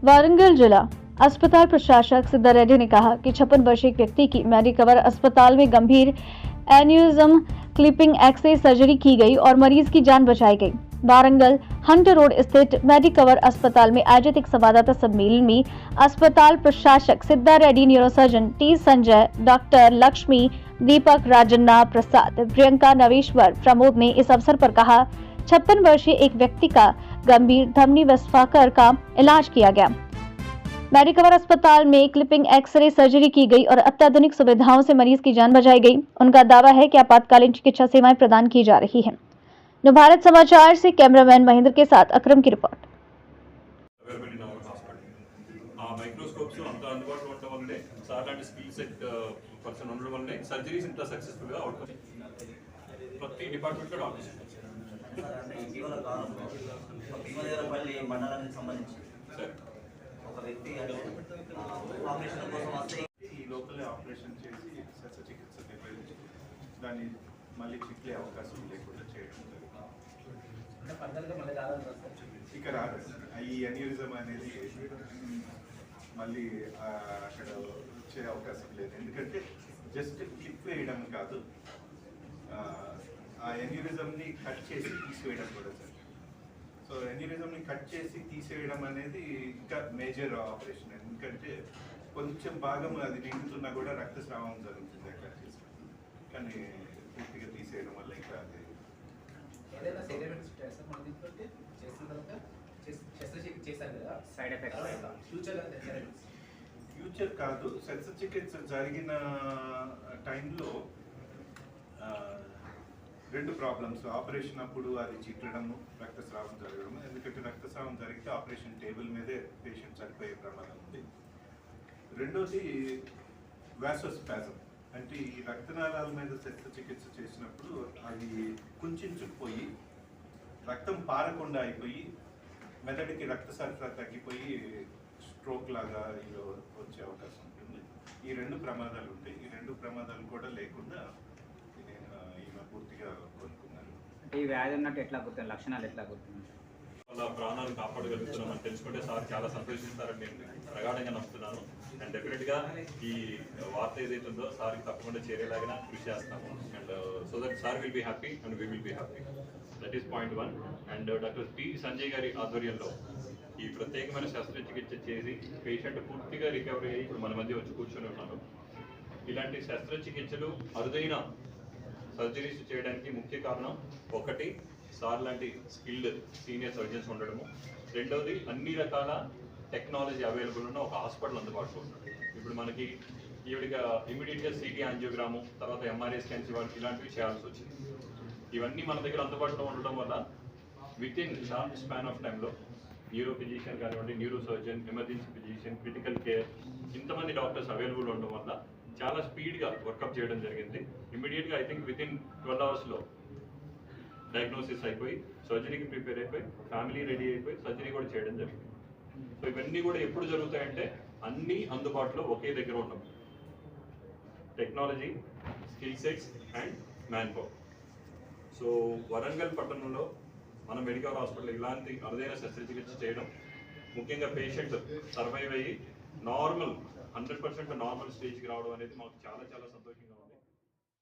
वारंगल जिला अस्पताल प्रशासक सिद्धा रेड्डी ने कहा कि 56 वर्षीय एक व्यक्ति की मेडिकवर अस्पताल में गंभीर एन्यूरिज्म क्लिपिंग एक्स-रे सर्जरी की गई और मरीज की जान बचाई गई। वारंगल हंट रोड स्थित मेडिकवर अस्पताल में आयोजित एक संवाददाता सम्मेलन में अस्पताल प्रशासक Siddha Reddy, neurosurgeon T Sanjay, doctor Lakshmi, Deepak, Rajanna Prasad, Priyanka, Naveshwar, Pramod ने इस अवसर पर कहा 56 वर्षीय एक व्यक्ति का गंभीर धमनी विस्फाकर का इलाज किया गया। मेडिकवर अस्पताल में क्लिपिंग एक्स-रे सर्जरी की गई और अत्याधुनिक सुविधाओं से मरीज की जान बचाई गई। उनका दावा है कि आपातकालीन चिकित्सा सेवाएं प्रदान की जा रही हैं। भारत समाचार से कैमरामैन महेंद्र के साथ अकरम की रिपोर्ट। లోకల్ ఆపరేషన్ చేసి శస్త్రచికిత్స నిర్వహించి దాన్ని మళ్ళీ చిక్లే అవకాశం లేకుండా చేయడం జరుగుతుంది. ఇక రాదు ఈ అన్యూరిజం అనేది మళ్ళీ అక్కడ వచ్చే అవకాశం లేదు. ఎందుకంటే జస్ట్ క్లిప్ వేయడం కాదు, ఆ ఎన్యూరిజంని కట్ చేసి తీసివేయడం కూడా సార్. సో ఎన్యూరిజంని కట్ చేసి తీసేయడం అనేది ఇంకా మేజర్ ఆపరేషన్. ఎందుకంటే కొంచెం భాగం అది నిండుతున్నా కూడా రక్తస్రావం జరుగుతుంది అక్కడ చేసి, కానీ పూర్తిగా తీసేయడం వల్ల ఇంకా అది ఫ్యూచర్ కాదు. శస్త్రచికిత్స జరిగిన టైంలో రెండు ప్రాబ్లమ్స్. ఆపరేషన్ అప్పుడు అది చిట్లడము, రక్తస్రావం జరగడము. ఎందుకంటే రక్తస్రావం జరిగితే ఆపరేషన్ టేబుల్ మీదే పేషెంట్ చనిపోయే ప్రమాదం ఉంది. రెండోది వాసోస్పాజం, అంటే ఈ రక్తనాళాల మీద శస్త్రచికిత్స చేసినప్పుడు అది కుంచుకుపోయి రక్తం పారకుండా అయిపోయి మెదడుకి రక్త సరఫరా తగ్గిపోయి స్ట్రోక్ లాగా ఇలా వచ్చే అవకాశం ఉంటుంది. ఈ రెండు ప్రమాదాలు ఉంటాయి. ఈ రెండు ప్రమాదాలు కూడా లేకుండా ఈమె పూర్తిగా కోలుకున్నారు. ఈ వ్యాధి ఉన్నట్టు ఎట్లా గుర్తుంది, లక్షణాలు ఎట్లా గుర్తుంది? వాళ్ళ ప్రాణాలు కాపాడగలుగుతున్నామని తెలుసుకుంటే సార్ చాలా సంతోషిస్తారని నేను ప్రగాఢంగా నమ్ముతున్నాను. అండ్ డెఫినెట్గా ఈ వార్త ఏదైతే ఉందో సార్కి తప్పకుండా చేరేలాగా కృషి చేస్తాము. And so that sir will be happy and we will be happy. That is point 1. And doctor T Sanjay గారి ఆధ్వర్యంలో ఈ ప్రత్యేకమైన శస్త్రచికిత్స చేసి పేషెంట్ పూర్తిగా రికవరీ అయ్యి ఇప్పుడు మన మధ్య వచ్చి కూర్చొని ఉన్నారు. ఇలాంటి శస్త్రచికిత్సలు అరుదైన సర్జరీస్ చేయడానికి ముఖ్య కారణం ఒకటి సార్ లాంటి స్కిల్డ్ సీనియర్ సర్జన్స్ ఉండడము, రెండవది అన్ని రకాల టెక్నాలజీ అవైలబుల్ ఉన్న ఒక హాస్పిటల్ అందుబాటులో ఉంటుంది. ఇప్పుడు మనకి ఈవిడిగా ఇమీడియట్గా సిటీ యాంజియోగ్రాము, తర్వాత ఎంఆర్ఐ స్కాన్స్ ఇలాంటివి చేయాల్సి వచ్చింది. ఇవన్నీ మన దగ్గర అందుబాటులో ఉండడం వల్ల with in short span of టైంలో న్యూరో ఫిజిషియన్ కానివ్వండి, neuro surgeon, emergency physician, critical care ఇంతమంది డాక్టర్స్ అవైలబుల్ ఉండడం వల్ల చాలా స్పీడ్గా వర్కప్ చేయడం జరిగింది. ఇమీడియట్గా ఐ థింక్ విత్ ఇన్ 12 అవర్స్లో డయాగ్నోసిస్ అయిపోయి సర్జరీకి ప్రిపేర్ అయిపోయి ఫ్యామిలీ రెడీ అయిపోయి సర్జరీ కూడా చేయడం జరిగింది. సో ఇవన్నీ కూడా ఎప్పుడు జరుగుతాయంటే అన్నీ అందుబాటులో ఒకే దగ్గర ఉండవు. Technology, skill sets and man power. So Warangal పట్టణంలో మన మెడికల్ హాస్పిటల్ ఇలాంటి అరుదైన శస్త్రచికిత్స చేయడం, ముఖ్యంగా పేషెంట్ సర్వైవ్ అయ్యి నార్మల్ 100% నార్మల్ స్టేజ్కి రావడం అనేది మాకు చాలా చాలా సంతోషంగా ఉంది.